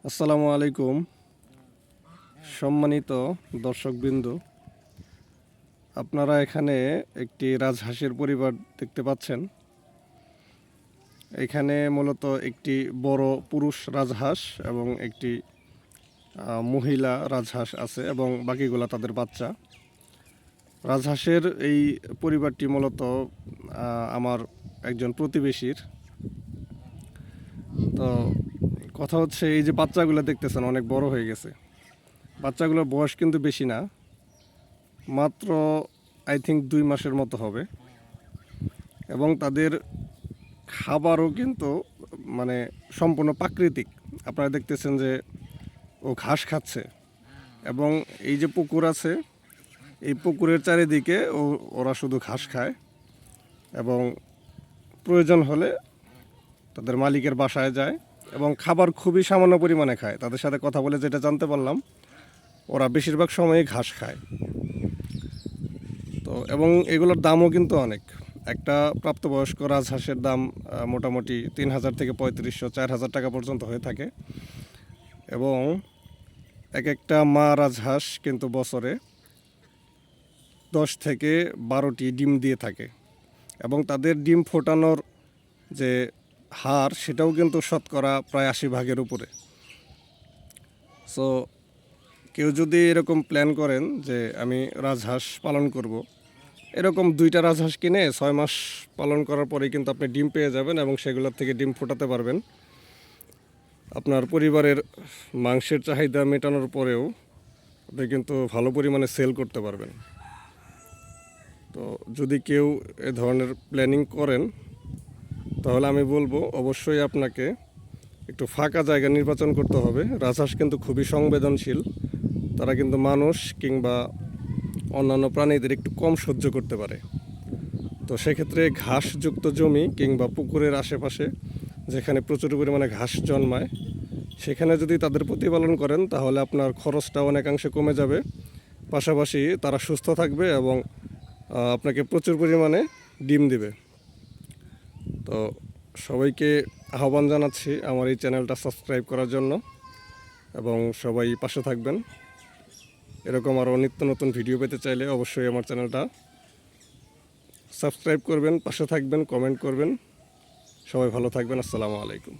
আসসালামু আলাইকুম সম্মানিত দর্শকবৃন্দ, আপনারা এখানে একটি রাজহাঁসের পরিবার দেখতে পাচ্ছেন। এখানে মূলত একটি বড় পুরুষ রাজহাঁস এবং একটি মহিলা রাজহাঁস আছে এবং বাকিগুলা তাদের বাচ্চা। রাজহাঁসের এই পরিবারটি মূলত আমার একজন প্রতিবেশীর। তো কথা হচ্ছে, এই যে বাচ্চাগুলো দেখতেছেন অনেক বড় হয়ে গেছে। বাচ্চাগুলোর বয়স কিন্তু বেশি না, মাত্র আই থিঙ্ক 2 মাসের মতো হবে। এবং তাদের খাবারও কিন্তু মানে সম্পূর্ণ প্রাকৃতিক। আপনারা দেখতেছেন যে ও ঘাস খাচ্ছে এবং এই যে পুকুর আছে, এই পুকুরের চারিদিকে ওরা শুধু ঘাস খায় এবং প্রয়োজন হলে তাদের মালিকের বাসায় যায় এবং খাবার খুবই সামান্য পরিমাণে খায়। তাদের সাথে কথা বলে যেটা জানতে পারলাম, ওরা বেশিরভাগ সময়ই ঘাস খায়। তো এবং এগুলোর দামও কিন্তু অনেক। একটা প্রাপ্তবয়স্ক রাজহাঁসের দাম মোটামুটি 3,000 থেকে 3,500 4,000 টাকা পর্যন্ত হয়ে থাকে। এবং এক একটা মা রাজহাঁস কিন্তু বছরে 10 থেকে 12টি ডিম দিয়ে থাকে এবং তাদের ডিম ফোটানোর যে হার, সেটাও কিন্তু শতকরা প্রায় 80% উপরে। সো কেউ যদি এরকম প্ল্যান করেন যে আমি রাজহাঁস পালন করব, এরকম 2টা রাজহাঁস কিনে 6 মাস পালন করার পরেই কিন্তু আপনি ডিম পেয়ে যাবেন এবং সেগুলোর থেকে ডিম ফোটাতে পারবেন। আপনার পরিবারের মাংসের চাহিদা মেটানোর পরেও আপনি কিন্তু ভালো পরিমাণে সেল করতে পারবেন। তো যদি কেউ এ ধরনের প্ল্যানিং করেন, তাহলে আমি বলবো অবশ্যই আপনাকে একটু ফাঁকা জায়গা নির্বাচন করতে হবে। রাজহাঁস কিন্তু খুবই সংবেদনশীল। তারা কিন্তু মানুষ কিংবা অন্যান্য প্রাণীদের একটু কম সহ্য করতে পারে। তো সেক্ষেত্রে ঘাসযুক্ত জমি কিংবা পুকুরের আশেপাশে যেখানে প্রচুর পরিমাণে ঘাস জন্মায়, সেখানে যদি তাদের প্রতিপালন করেন, তাহলে আপনার খরচটা অনেকাংশে কমে যাবে। পাশাপাশি তারা সুস্থ থাকবে এবং আপনাকে প্রচুর পরিমাণে ডিম দিবে। তো সবাইকে আহ্বান জানাচ্ছি আমার এই চ্যানেলটা সাবস্ক্রাইব করার জন্য এবং সবাই পাশে থাকবেন। এরকম আরও নিত্য নতুন ভিডিও পেতে চাইলে অবশ্যই আমার চ্যানেলটা সাবস্ক্রাইব করবেন, পাশে থাকবেন, কমেন্ট করবেন। সবাই ভালো থাকবেন। আসসালামু আলাইকুম।